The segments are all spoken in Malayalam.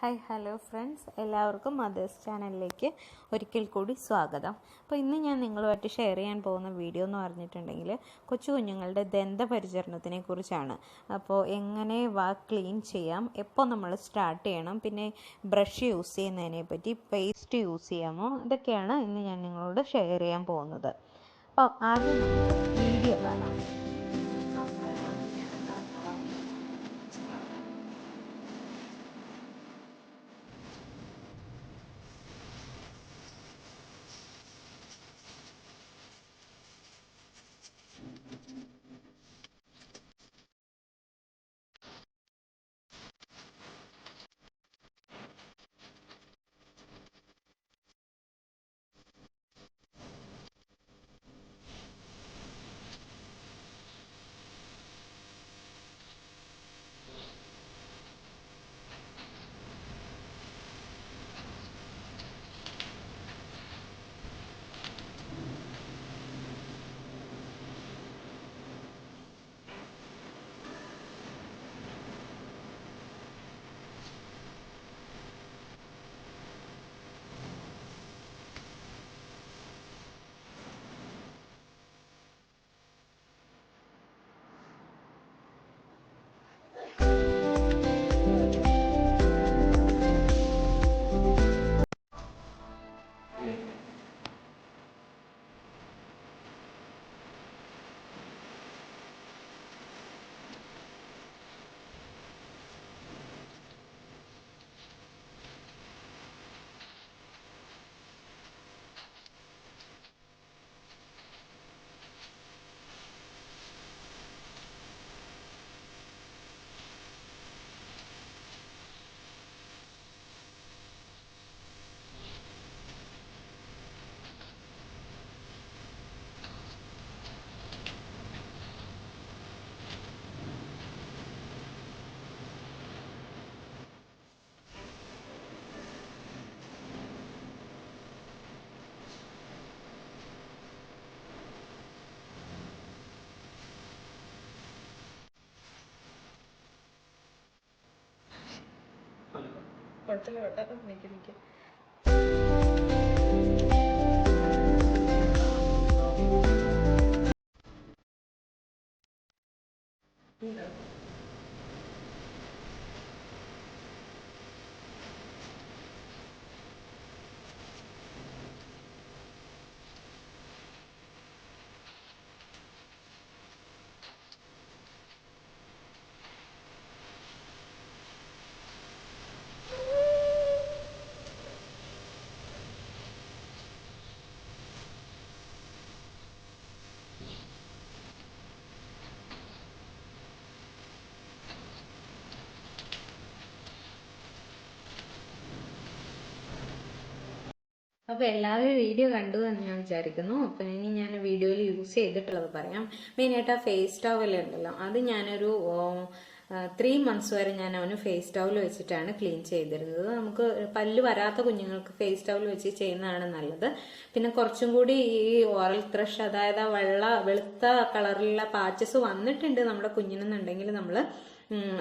ഹായ് ഹലോ ഫ്രണ്ട്സ്, എല്ലാവർക്കും മദേഴ്സ് ചാനലിലേക്ക് ഒരിക്കൽ കൂടി സ്വാഗതം. അപ്പോൾ ഇന്ന് ഞാൻ നിങ്ങളുമായിട്ട് ഷെയർ ചെയ്യാൻ പോകുന്ന വീഡിയോ എന്ന് പറഞ്ഞിട്ടുണ്ടെങ്കിൽ കൊച്ചു കുഞ്ഞുങ്ങളുടെ ദന്തപരിചരണത്തിനെ കുറിച്ചാണ്. അപ്പോൾ എങ്ങനെ വാ ക്ലീൻ ചെയ്യാം, എപ്പോൾ നമ്മൾ സ്റ്റാർട്ട് ചെയ്യണം, പിന്നെ ബ്രഷ് യൂസ് ചെയ്യുന്നതിനെ പറ്റി, പേസ്റ്റ് യൂസ് ചെയ്യാമോ, ഇതൊക്കെയാണ് ഇന്ന് ഞാൻ നിങ്ങളോട് ഷെയർ ചെയ്യാൻ പോകുന്നത്. അപ്പോൾ ആദ്യം വീഡിയോ കാണാം. കുഴപ്പമില്ല, വെട്ടാതെ നിൽക്കും. അപ്പോൾ എല്ലാവരും വീഡിയോ കണ്ടു എന്ന് ഞാൻ വിചാരിക്കുന്നു. അപ്പം ഇനി ഞാൻ വീഡിയോയിൽ യൂസ് ചെയ്തിട്ടുള്ളത് പറയാം. മെയിനായിട്ട് ആ ഫേസ് ടവൽ ഉണ്ടല്ലോ, അത് ഞാനൊരു 3 months വരെ ഞാൻ അവന് ഫേസ് ടവൽ വെച്ചിട്ടാണ് ക്ലീൻ ചെയ്തിരുന്നത്. നമുക്ക് പല്ല് വരാത്ത കുഞ്ഞുങ്ങൾക്ക് ഫേസ് ടവൽ വെച്ച് ചെയ്യുന്നതാണ് നല്ലത്. പിന്നെ കുറച്ചും കൂടി ഈ ഓറൽ ത്രഷ്, അതായത് ആ വെളുത്ത കളറിലുള്ള പാച്ചസ് വന്നിട്ടുണ്ട് നമ്മുടെ കുഞ്ഞിനെന്നുണ്ടെങ്കിൽ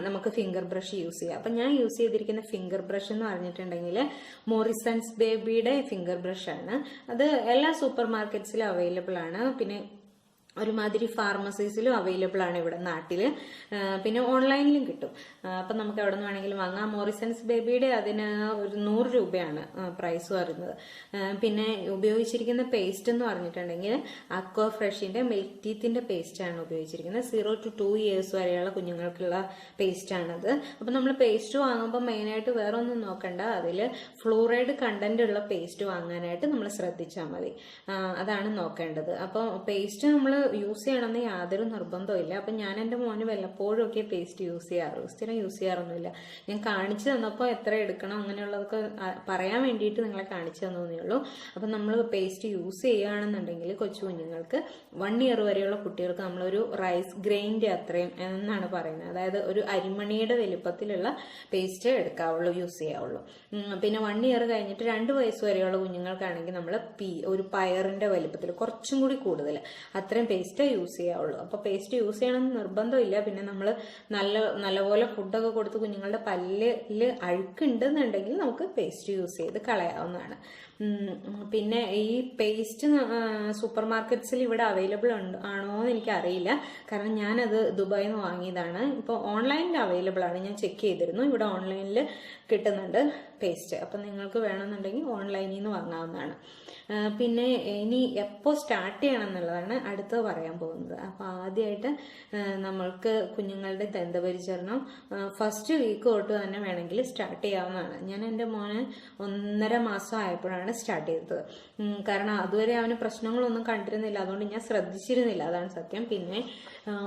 നമുക്ക് ഫിംഗർ ബ്രഷ് യൂസ് ചെയ്യാം. അപ്പം ഞാൻ യൂസ് ചെയ്തിരിക്കുന്ന ഫിംഗർ ബ്രഷ് എന്ന് പറഞ്ഞിട്ടുണ്ടെങ്കിൽ മോറിസൺസ് ബേബിയുടെ ഫിംഗർ ബ്രഷാണ്. അത് എല്ലാ സൂപ്പർ മാർക്കറ്റ്സിലും അവൈലബിൾ ആണ്. പിന്നെ ഒരുമാതിരി ഫാർമസീസിലും അവൈലബിൾ ആണ് ഇവിടെ നാട്ടിൽ. പിന്നെ ഓൺലൈനിലും കിട്ടും. അപ്പം നമുക്ക് എവിടെ നിന്ന് വേണമെങ്കിലും വാങ്ങാം. മോറിസൺസ് ബേബിയുടെ അതിന് ഒരു 100 രൂപയാണ് പ്രൈസ് വരുന്നത്. പിന്നെ ഉപയോഗിച്ചിരിക്കുന്ന പേസ്റ്റ് എന്ന് പറഞ്ഞിട്ടുണ്ടെങ്കിൽ അക്വ ഫ്രഷിന്റെ മിൽക്ക് ടീത്തിന്റെ പേസ്റ്റാണ് ഉപയോഗിച്ചിരിക്കുന്നത്. 0 to 2 years വരെയുള്ള കുഞ്ഞുങ്ങൾക്കുള്ള പേസ്റ്റാണത്. അപ്പം നമ്മൾ പേസ്റ്റ് വാങ്ങുമ്പോൾ മെയിനായിട്ട് വേറെ ഒന്നും നോക്കണ്ട, അതിൽ ഫ്ലൂറൈഡ് കണ്ടന്റ് ഉള്ള പേസ്റ്റ് വാങ്ങാനായിട്ട് നമ്മൾ ശ്രദ്ധിച്ചാൽ മതി. അതാണ് നോക്കേണ്ടത്. അപ്പോൾ പേസ്റ്റ് നമ്മൾ യൂസ് ചെയ്യണമെന്ന് യാതൊരു നിർബന്ധമില്ല. അപ്പം ഞാൻ എൻ്റെ മോന് വല്ലപ്പോഴും ഒക്കെ പേസ്റ്റ് യൂസ് ചെയ്യാറുള്ളൂ, സ്ഥിരം യൂസ് ചെയ്യാറൊന്നുമില്ല. ഞാൻ കാണിച്ചു തന്നപ്പോൾ എത്ര എടുക്കണം അങ്ങനെയുള്ളതൊക്കെ പറയാൻ വേണ്ടിയിട്ട് നിങ്ങളെ കാണിച്ചു തന്നേ ഉള്ളൂ. അപ്പം നമ്മൾ പേസ്റ്റ് യൂസ് ചെയ്യുകയാണെന്നുണ്ടെങ്കിൽ കൊച്ചു കുഞ്ഞുങ്ങൾക്ക് 1 year വരെയുള്ള കുട്ടികൾക്ക് നമ്മളൊരു റൈസ് ഗ്രെയിൻ്റെ അത്രയും എന്നാണ് പറയുന്നത്, അതായത് ഒരു അരിമണിയുടെ വലിപ്പത്തിലുള്ള പേസ്റ്റ് എടുക്കാവുള്ളൂ, യൂസ് ചെയ്യാവുള്ളൂ. പിന്നെ 1 year കഴിഞ്ഞിട്ട് 2 വയസ്സ് വരെയുള്ള കുഞ്ഞുങ്ങൾക്കാണെങ്കിൽ നമ്മൾ ഒരു പയറിന്റെ വലിപ്പത്തിൽ കുറച്ചും കൂടി കൂടുതൽ അത്രയും പേസ്റ്റ് യൂസ് ചെയ്യാവുള്ളൂ. അപ്പോൾ പേസ്റ്റ് യൂസ് ചെയ്യണമെന്ന് നിർബന്ധമില്ല. പിന്നെ നമ്മൾ നല്ലപോലെ ഫുഡൊക്കെ കൊടുത്ത് കുഞ്ഞുങ്ങളുടെ പല്ലിൽ അഴുക്കുണ്ടെന്നുണ്ടെങ്കിൽ നമുക്ക് പേസ്റ്റ് യൂസ് ചെയ്ത് കളയാവുന്നതാണ്. പിന്നെ ഈ പേസ്റ്റ് സൂപ്പർ മാർക്കറ്റ്സിൽ ഇവിടെ അവൈലബിൾ ആണോ എന്ന് എനിക്കറിയില്ല. കാരണം ഞാനത് ദുബായിൽ നിന്ന് വാങ്ങിയതാണ്. ഇപ്പോൾ ഓൺലൈനിൽ അവൈലബിൾ ആണ്, ഞാൻ ചെക്ക് ചെയ്തിരുന്നു. ഇവിടെ ഓൺലൈനിൽ കിട്ടുന്നുണ്ട് പേസ്റ്റ്. അപ്പം നിങ്ങൾക്ക് വേണമെന്നുണ്ടെങ്കിൽ ഓൺലൈനിൽ നിന്ന് വാങ്ങാവുന്നതാണ്. പിന്നെ ഇനി എപ്പോൾ സ്റ്റാർട്ട് ചെയ്യണം എന്നുള്ളതാണ് അടുത്തത് പറയാൻ പോകുന്നത്. അപ്പോൾ ആദ്യമായിട്ട് നമ്മൾക്ക് കുഞ്ഞുങ്ങളുടെ ദന്തപരിചരണം ഫസ്റ്റ് വീക്ക് തൊട്ട് തന്നെ വേണമെങ്കിൽ സ്റ്റാർട്ട് ചെയ്യാവുന്നതാണ്. ഞാൻ എൻ്റെ മോനെ 1.5 മാസം ആയപ്പോഴാണ് സ്റ്റാർട്ട് ചെയ്തത്. കാരണം അതുവരെ അവന് പ്രശ്നങ്ങളൊന്നും കണ്ടിരുന്നില്ല, അതുകൊണ്ട് ഞാൻ ശ്രദ്ധിച്ചിരുന്നില്ല, അതാണ് സത്യം. പിന്നെ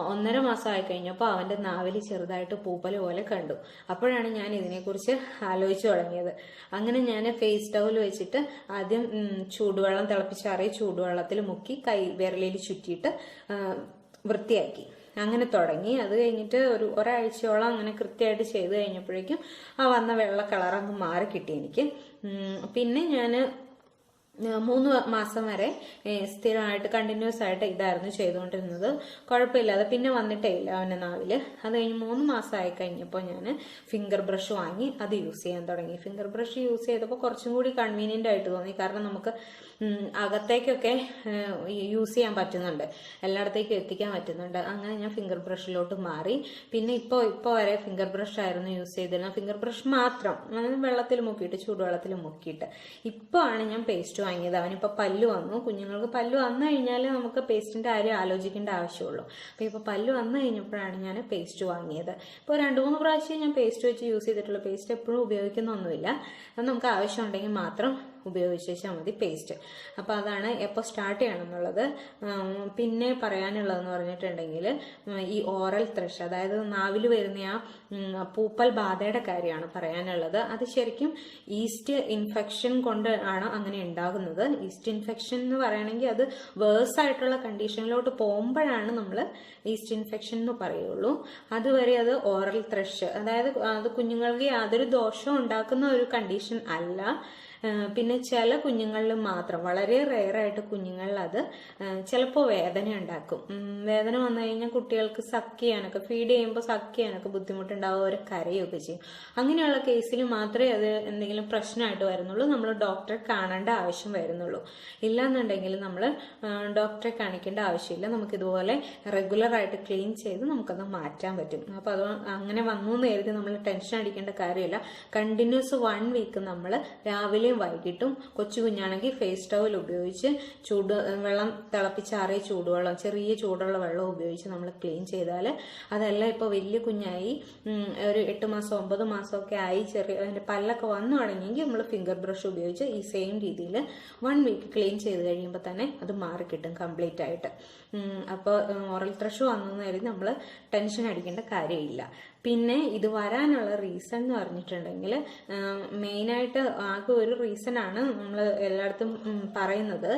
1.5 മാസം ആയി കഴിഞ്ഞപ്പോൾ അവൻ്റെ നാവിൽ ചെറുതായിട്ട് പൂപ്പൽ പോലെ കണ്ടു. അപ്പോഴാണ് ഞാൻ ഇതിനെക്കുറിച്ച് ആലോചിച്ചു തുടങ്ങിയത്. അങ്ങനെ ഞാൻ ഫേസ് ടവൽ വെച്ചിട്ട് ആദ്യം ചൂടുവെള്ളം തിളപ്പിച്ചാറിയ ചൂടുവെള്ളത്തിൽ മുക്കി വിരലിൽ ചുറ്റിയിട്ട് വൃത്തിയാക്കി. അങ്ങനെ തുടങ്ങി. അത് കഴിഞ്ഞിട്ട് ഒരാഴ്ചയോളം അങ്ങനെ കൃത്യമായിട്ട് ചെയ്ത് കഴിഞ്ഞപ്പോഴേക്കും ആ വന്ന വെള്ള കളറങ്ങ് മാറി കിട്ടി എനിക്ക്. പിന്നെ ഞാൻ 3 മാസം വരെ സ്ഥിരമായിട്ട് കണ്ടിന്യൂസ് ആയിട്ട് ഇതായിരുന്നു ചെയ്തുകൊണ്ടിരുന്നത്. കുഴപ്പമില്ലാതെ പിന്നെ വന്നിട്ടേ ഇല്ല അവൻ്റെ നാവില്. അത് കഴിഞ്ഞ് 3 മാസം ആയി കഴിഞ്ഞപ്പോൾ ഞാൻ ഫിംഗർ ബ്രഷ് വാങ്ങി അത് യൂസ് ചെയ്യാൻ തുടങ്ങി. ഫിംഗർ ബ്രഷ് യൂസ് ചെയ്തപ്പോൾ കുറച്ചും കൂടി കൺവീനിയൻ്റ് ആയിട്ട് തോന്നി. കാരണം നമുക്ക് അകത്തേക്കൊക്കെ യൂസ് ചെയ്യാൻ പറ്റുന്നുണ്ട്, എല്ലായിടത്തേക്കും എത്തിക്കാൻ പറ്റുന്നുണ്ട്. അങ്ങനെ ഞാൻ ഫിംഗർ ബ്രഷിലോട്ട് മാറി. പിന്നെ ഇപ്പോൾ വരെ ഫിംഗർ ബ്രഷ് ആയിരുന്നു യൂസ് ചെയ്തിരുന്നത്. ഫിംഗർ ബ്രഷ് മാത്രം വെള്ളത്തിൽ മുക്കിയിട്ട്, ചൂടുവെള്ളത്തിൽ മുക്കിയിട്ട്. ഇപ്പോൾ ആണ് ഞാൻ പേസ്റ്റ് വാങ്ങിയത്. അവനിപ്പോൾ പല്ല് വന്നു. കുഞ്ഞുങ്ങൾക്ക് പല്ല് വന്നു കഴിഞ്ഞാൽ നമുക്ക് പേസ്റ്റിൻ്റെ കാര്യം ആലോചിക്കേണ്ട ആവശ്യമുള്ളൂ. അപ്പോൾ ഇപ്പോൾ പല്ല് വന്നു കഴിഞ്ഞപ്പോഴാണ് ഞാൻ പേസ്റ്റ് വാങ്ങിയത്. ഇപ്പോൾ 2-3 പ്രാവശ്യം ഞാൻ പേസ്റ്റ് വെച്ച് യൂസ് ചെയ്തിട്ടുള്ള. പേസ്റ്റ് എപ്പോഴും ഉപയോഗിക്കുന്നൊന്നുമില്ല, അത് നമുക്ക് ആവശ്യമുണ്ടെങ്കിൽ മാത്രം ഉപയോഗിച്ച് വെച്ചാൽ മതി പേസ്റ്റ്. അപ്പോൾ അതാണ് എപ്പോൾ സ്റ്റാർട്ട് ചെയ്യണം എന്നുള്ളത്. പിന്നെ പറയാനുള്ളതെന്ന് പറഞ്ഞിട്ടുണ്ടെങ്കിൽ ഈ ഓറൽ ത്രഷ്, അതായത് നാവിൽ വരുന്ന ആ പൂപ്പൽ ബാധയുടെ കാര്യമാണ് പറയാനുള്ളത്. അത് ശരിക്കും ഈസ്റ്റ് ഇൻഫെക്ഷൻ കൊണ്ട് ആണ് അങ്ങനെ ഉണ്ടാകുന്നത്. ഈസ്റ്റ് ഇൻഫെക്ഷൻ എന്ന് പറയുകയാണെങ്കിൽ അത് വേഴ്സ് ആയിട്ടുള്ള കണ്ടീഷനിലോട്ട് പോകുമ്പോഴാണ് നമ്മൾ ഈസ്റ്റ് ഇൻഫെക്ഷൻ എന്ന് പറയുള്ളൂ. അതുവരെ അത് ഓറൽ ത്രഷ്, അതായത് അത് കുഞ്ഞുങ്ങൾക്ക് യാതൊരു ദോഷവും ഉണ്ടാക്കുന്ന ഒരു കണ്ടീഷൻ അല്ല. പിന്നെ ചില കുഞ്ഞുങ്ങളിൽ മാത്രം, വളരെ റെയറായിട്ട് കുഞ്ഞുങ്ങളിൽ അത് ചിലപ്പോൾ വേദന ഉണ്ടാക്കും. വേദന വന്നു കഴിഞ്ഞാൽ കുട്ടികൾക്ക് സക്ക് ചെയ്യാനൊക്കെ, ഫീഡ് ചെയ്യുമ്പോൾ സക്ക് ചെയ്യാനൊക്കെ ബുദ്ധിമുട്ടുണ്ടാവും, അവർ കരയൊക്കെ ചെയ്യും. അങ്ങനെയുള്ള കേസിൽ മാത്രമേ അത് എന്തെങ്കിലും പ്രശ്നമായിട്ട് വരുന്നുള്ളൂ, നമ്മൾ ഡോക്ടറെ കാണേണ്ട ആവശ്യം വരുന്നുള്ളൂ. ഇല്ലാന്നുണ്ടെങ്കിൽ നമ്മൾ ഡോക്ടറെ കാണിക്കേണ്ട ആവശ്യമില്ല. നമുക്കിതുപോലെ റെഗുലറായിട്ട് ക്ലീൻ ചെയ്ത് നമുക്കത് മാറ്റാൻ പറ്റും. അപ്പോൾ അത് അങ്ങനെ വന്നു എന്ന് കരുതി നമ്മൾ ടെൻഷൻ അടിക്കേണ്ട കാര്യമില്ല. കണ്ടിന്യൂസ് 1 വീക്ക് നമ്മൾ രാവിലെ വൈകിട്ടും, കൊച്ചു കുഞ്ഞാണെങ്കിൽ ഫേസ് ടവൽ ഉപയോഗിച്ച് വെള്ളം തിളപ്പിച്ചാറിയ ചൂടുവെള്ളം, ചെറിയ ചൂടുള്ള വെള്ളം ഉപയോഗിച്ച് നമ്മൾ ക്ലീൻ ചെയ്താൽ, അതെല്ലാം ഇപ്പോൾ വലിയ കുഞ്ഞായി ഒരു 8 മാസം 9 മാസമൊക്കെ ആയി, അതിൻ്റെ പല്ലൊക്കെ വന്നു തുടങ്ങിയെങ്കിൽ നമ്മൾ ഫിംഗർ ബ്രഷ് ഉപയോഗിച്ച് ഈ സെയിം രീതിയിൽ 1 വീക്ക് ക്ലീൻ ചെയ്ത് കഴിയുമ്പോൾ തന്നെ അത് മാറിക്കിട്ടും കംപ്ലീറ്റ് ആയിട്ട്. അപ്പോൾ ഓറൽ ത്രഷ് വന്നെന്ന് കരുതി നമ്മൾ ടെൻഷൻ അടിക്കേണ്ട കാര്യമില്ല. പിന്നെ ഇത് വരാനുള്ള റീസൺ എന്ന് പറഞ്ഞിട്ടുണ്ടെങ്കിൽ മെയിനായിട്ട് ആകെ ഒരു റീസണാണ് നമ്മൾ എല്ലായിടത്തും പറയുന്നത്.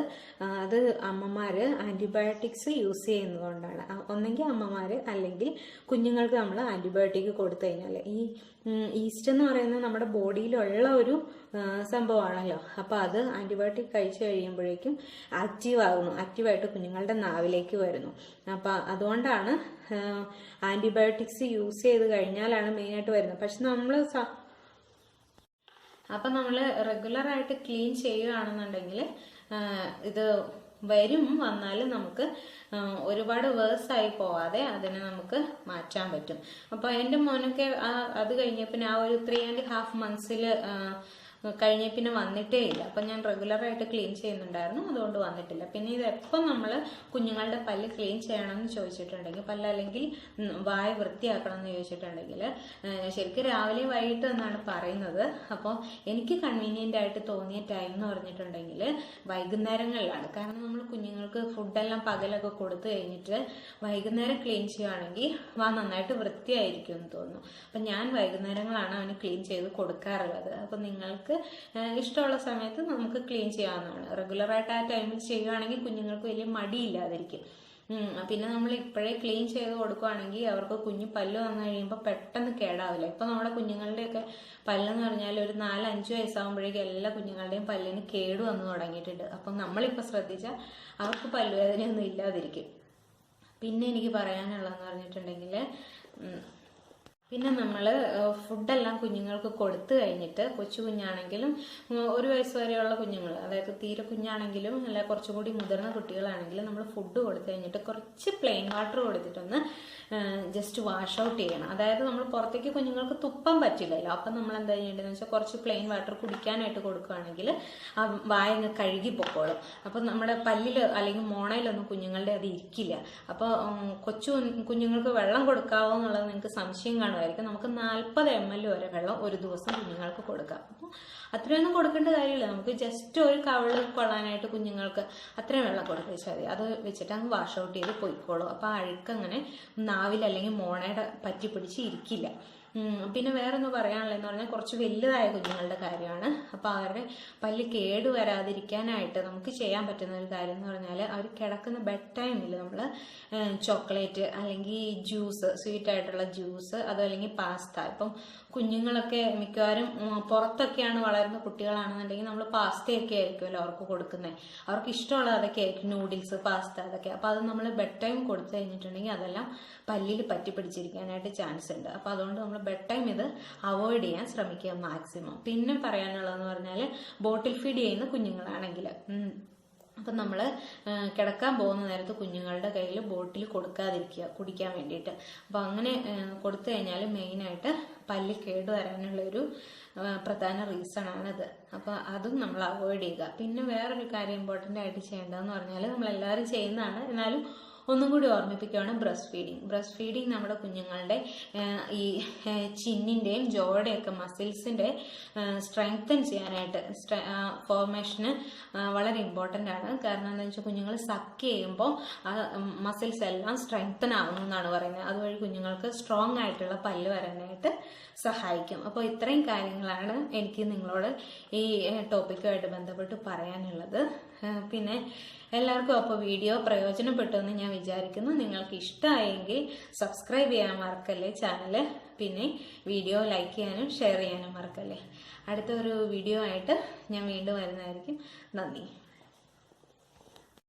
അത് അമ്മമാർ ആൻറ്റിബയോട്ടിക്സ് യൂസ് ചെയ്യുന്നതുകൊണ്ടാണ്. ഒന്നെങ്കിൽ അമ്മമാർ, അല്ലെങ്കിൽ കുഞ്ഞുങ്ങൾക്ക് നമ്മൾ ആൻറ്റിബയോട്ടിക് കൊടുത്തു കഴിഞ്ഞാൽ, ഈ ഈസ്റ്റ് എന്ന് പറയുന്നത് നമ്മുടെ ബോഡിയിലുള്ള ഒരു സംഭവമാണല്ലോ. അപ്പോൾ അത് ആൻറ്റിബയോട്ടിക് കഴിച്ചു കഴിയുമ്പോഴേക്കും ആക്റ്റീവായിട്ട് കുഞ്ഞുങ്ങളുടെ നാവിലേക്ക് വരുന്നു. അപ്പോൾ അതുകൊണ്ടാണ് ആൻറ്റിബയോട്ടിക്സ് യൂസ് ചെയ്ത് കഴിഞ്ഞാലാണ് മെയിനായിട്ട് വരുന്നത്. പക്ഷെ നമ്മൾ റെഗുലറായിട്ട് ക്ലീൻ ചെയ്യുകയാണെന്നുണ്ടെങ്കിൽ ഇത് വന്നാൽ നമുക്ക് ഒരുപാട് വേഴ്സായി പോവാതെ അതിനെ നമുക്ക് മാറ്റാൻ പറ്റും. അപ്പോൾ എൻ്റെ മോനൊക്കെ അത് കഴിഞ്ഞ പിന്നെ ആ ഒരു 3.5 മന്ത്സിൽ കഴിഞ്ഞ പിന്നെ വന്നിട്ടേ ഇല്ല. അപ്പം ഞാൻ റെഗുലറായിട്ട് ക്ലീൻ ചെയ്യുന്നുണ്ടായിരുന്നു, അതുകൊണ്ട് വന്നിട്ടില്ല. പിന്നെ ഇത് എപ്പം നമ്മൾ കുഞ്ഞുങ്ങളുടെ പല്ല് ക്ലീൻ ചെയ്യണമെന്ന് ചോദിച്ചിട്ടുണ്ടെങ്കിൽ, അല്ലെങ്കിൽ വായ വൃത്തിയാക്കണം എന്ന് ചോദിച്ചിട്ടുണ്ടെങ്കിൽ, ശരിക്കും രാവിലെ വൈകിട്ട് എന്നാണ് പറയുന്നത്. അപ്പോൾ എനിക്ക് കൺവീനിയൻ്റ് ആയിട്ട് തോന്നിയ ടൈം എന്ന് പറഞ്ഞിട്ടുണ്ടെങ്കിൽ വൈകുന്നേരങ്ങളിലാണ്. കാരണം നമ്മൾ കുഞ്ഞുങ്ങൾക്ക് ഫുഡെല്ലാം പകലൊക്കെ കൊടുത്തു കഴിഞ്ഞിട്ട് വൈകുന്നേരം ക്ലീൻ ചെയ്യുകയാണെങ്കിൽ വാ നന്നായിട്ട് വൃത്തിയായിരിക്കും എന്ന് തോന്നുന്നു. അപ്പം ഞാൻ വൈകുന്നേരങ്ങളാണ് അവന് ക്ലീൻ ചെയ്ത് കൊടുക്കാറുള്ളത്. അപ്പം നിങ്ങൾക്ക് ഇഷ്ടമുള്ള സമയത്ത് നമുക്ക് ക്ലീൻ ചെയ്യാവുന്നതാണ്. റെഗുലറായിട്ട് ആ ടൈമിൽ ചെയ്യുകയാണെങ്കിൽ കുഞ്ഞുങ്ങൾക്ക് വലിയ മടിയില്ലാതിരിക്കും. പിന്നെ നമ്മൾ ഇപ്പോഴേ ക്ലീൻ ചെയ്ത് കൊടുക്കുകയാണെങ്കിൽ അവർക്ക് കുഞ്ഞു പല്ല് വന്നു കഴിയുമ്പോൾ പെട്ടെന്ന് കേടാവില്ല. ഇപ്പം നമ്മുടെ കുഞ്ഞുങ്ങളുടെയൊക്കെ പല്ലെന്ന് പറഞ്ഞാൽ ഒരു 4-5 വയസ്സാകുമ്പോഴേക്കും എല്ലാ കുഞ്ഞുങ്ങളുടെയും പല്ലിന് കേട് വന്നു തുടങ്ങിയിട്ടുണ്ട്. അപ്പം നമ്മളിപ്പോൾ ശ്രദ്ധിച്ചാൽ അവർക്ക് പല്ലുവേദനയൊന്നും ഇല്ലാതിരിക്കും. പിന്നെ എനിക്ക് പറയാനുള്ളതെന്ന് പറഞ്ഞിട്ടുണ്ടെങ്കിൽ പിന്നെ നമ്മൾ ഫുഡെല്ലാം കുഞ്ഞുങ്ങൾക്ക് കൊടുത്തു കഴിഞ്ഞിട്ട് കൊച്ചു കുഞ്ഞാണെങ്കിലും 1 വയസ്സ് വരെയുള്ള കുഞ്ഞുങ്ങൾ, അതായത് തീരെ കുഞ്ഞാണെങ്കിലും അല്ല കുറച്ചുകൂടി മുതിർന്ന കുട്ടികളാണെങ്കിലും നമ്മൾ ഫുഡ് കൊടുത്തു കഴിഞ്ഞിട്ട് കുറച്ച് പ്ലെയിൻ വാട്ടർ കൊടുത്തിട്ടൊന്ന് ജസ്റ്റ് വാഷ് ഔട്ട് ചെയ്യണം. അതായത് നമ്മൾ പുറത്തേക്ക് കുഞ്ഞുങ്ങൾക്ക് തുപ്പാൻ പറ്റില്ലല്ലോ, അപ്പം നമ്മൾ എന്താ ചെയ്യേണ്ടതെന്ന് വെച്ചാൽ കുറച്ച് പ്ലെയിൻ വാട്ടർ കുടിക്കാനായിട്ട് കൊടുക്കുകയാണെങ്കിൽ ആ വായ അങ്ങ് കഴുകി പൊക്കോളും. അപ്പം നമ്മുടെ പല്ലിൽ അല്ലെങ്കിൽ മോണയിലൊന്നും കുഞ്ഞുങ്ങളുടെ അത് ഇരിക്കില്ല. അപ്പോൾ കുഞ്ഞുങ്ങൾക്ക് വെള്ളം കൊടുക്കാവോ എന്നുള്ളത് നിങ്ങൾക്ക് സംശയം കാണുമായിരിക്കും. നമുക്ക് 40 ml വരെ വെള്ളം ഒരു ദിവസം കുഞ്ഞുങ്ങൾക്ക് കൊടുക്കാം. അപ്പോൾ അത്രയൊന്നും കൊടുക്കേണ്ട കാര്യമില്ല. നമുക്ക് ജസ്റ്റ് ഒരു കവിള് കൊള്ളാനായിട്ട് കുഞ്ഞുങ്ങൾക്ക് അത്രയും വെള്ളം കൊടുപ്പിച്ചാൽ മതി. അത് വെച്ചിട്ട് അങ്ങ് വാഷ് ഔട്ട് ചെയ്ത് പൊയ്ക്കോളും. അപ്പോൾ ആ അഴുക്ക് അങ്ങനെ നാവിൽ അല്ലെങ്കിൽ മോണയുടെ പറ്റി പിടിച്ച് ഇരിക്കില്ല. പിന്നെ വേറൊന്ന് പറയാനുള്ളതെന്ന് പറഞ്ഞാൽ കുറച്ച് വലുതായ കുഞ്ഞുങ്ങളുടെ കാര്യമാണ്. അപ്പോൾ അവരുടെ പല്ല് കേടുവരാതിരിക്കാനായിട്ട് നമുക്ക് ചെയ്യാൻ പറ്റുന്ന ഒരു കാര്യം എന്ന് പറഞ്ഞാൽ അവർ കിടക്കുന്ന ബെഡ് ടൈമിൽ നമ്മൾ ചോക്ലേറ്റ് അല്ലെങ്കിൽ ജ്യൂസ്, സ്വീറ്റ് ആയിട്ടുള്ള ജ്യൂസ്, അതോ അല്ലെങ്കിൽ പാസ്ത. ഇപ്പം കുഞ്ഞുങ്ങളൊക്കെ മിക്കവാറും പുറത്തൊക്കെയാണ് വളരുന്ന കുട്ടികളാണെന്നുണ്ടെങ്കിൽ നമ്മൾ പാസ്തയൊക്കെ ആയിരിക്കുമല്ലോ അവർക്ക് കൊടുക്കുന്നത്. അവർക്ക് ഇഷ്ടമുള്ള അതൊക്കെ ആയിരിക്കും, നൂഡിൽസ്, പാസ്ത, അതൊക്കെ. അപ്പോൾ അത് നമ്മൾ ബെഡ് ടൈം കൊടുത്തു കഴിഞ്ഞിട്ടുണ്ടെങ്കിൽ അതെല്ലാം പല്ലിൽ പറ്റി പിടിച്ചിരിക്കാനായിട്ട് ചാൻസ് ഉണ്ട്. അപ്പോൾ അതുകൊണ്ട് നമ്മൾ ബെഡ് ടൈം ഇത് അവോയ്ഡ് ചെയ്യാൻ ശ്രമിക്കുക മാക്സിമം. പിന്നെ പറയാനുള്ളതെന്ന് പറഞ്ഞാൽ ബോട്ടിൽ ഫീഡ് ചെയ്യുന്ന കുഞ്ഞുങ്ങളാണെങ്കിൽ അപ്പം നമ്മൾ കിടക്കാൻ പോകുന്ന നേരത്ത് കുഞ്ഞുങ്ങളുടെ കയ്യിൽ ബോട്ടിൽ കൊടുക്കാതിരിക്കുക കുടിക്കാൻ വേണ്ടിയിട്ട്. അപ്പോൾ അങ്ങനെ കൊടുത്തു കഴിഞ്ഞാൽ മെയിനായിട്ട് പല്ല് കേടുവരാനുള്ളൊരു പ്രധാന റീസൺ ആണിത്. അപ്പോൾ അതും നമ്മൾ അവോയ്ഡ് ചെയ്യുക. പിന്നെ വേറൊരു കാര്യം ഇമ്പോർട്ടൻ്റ് ആയിട്ട് ചെയ്യേണ്ടതെന്ന് പറഞ്ഞാൽ നമ്മളെല്ലാവരും ചെയ്യുന്നതാണ്, എന്നാലും ഒന്നും കൂടി ഓർമ്മിപ്പിക്കുകയാണ് ബ്രസ്റ്റ് ഫീഡിങ്. ബ്രസ്റ്റ് ഫീഡിങ് നമ്മുടെ കുഞ്ഞുങ്ങളുടെ ഈ ചിന്നിൻ്റെയും ജോയുടെയൊക്കെ മസിൽസിൻ്റെ സ്ട്രെങ്തൻ ചെയ്യാനായിട്ട് ഫോർമേഷന് വളരെ ഇമ്പോർട്ടൻ്റ് ആണ്. കാരണം എന്താണെന്ന് വെച്ചാൽ കുഞ്ഞുങ്ങൾ സക്ക് ചെയ്യുമ്പോൾ ആ മസിൽസ് എല്ലാം സ്ട്രെങ്തൻ ആവുന്നു എന്നാണ് പറയുന്നത്. അതുവഴി കുഞ്ഞുങ്ങൾക്ക് സ്ട്രോങ് ആയിട്ടുള്ള പല്ല് വരാനായിട്ട് സഹായിക്കും. അപ്പോൾ ഇത്രയും കാര്യങ്ങളാണ് എനിക്ക് നിങ്ങളോട് ഈ ടോപ്പിക്കുമായിട്ട് ബന്ധപ്പെട്ട് പറയാനുള്ളത്. പിന്നെ എല്ലാവർക്കും അപ്പോൾ വീഡിയോ പ്രയോജനപ്പെട്ടു എന്ന് ഞാൻ വിചാരിക്കുന്നു. നിങ്ങൾക്ക് ഇഷ്ടമായെങ്കിൽ സബ്സ്ക്രൈബ് ചെയ്യാൻ മറക്കല്ലേ ചാനൽ. പിന്നെ വീഡിയോ ലൈക്ക് ചെയ്യാനും ഷെയർ ചെയ്യാനും മറക്കല്ലേ. അടുത്ത ഒരു വീഡിയോ ആയിട്ട് ഞാൻ വീണ്ടും വരുന്നതായിരിക്കും. നന്ദി.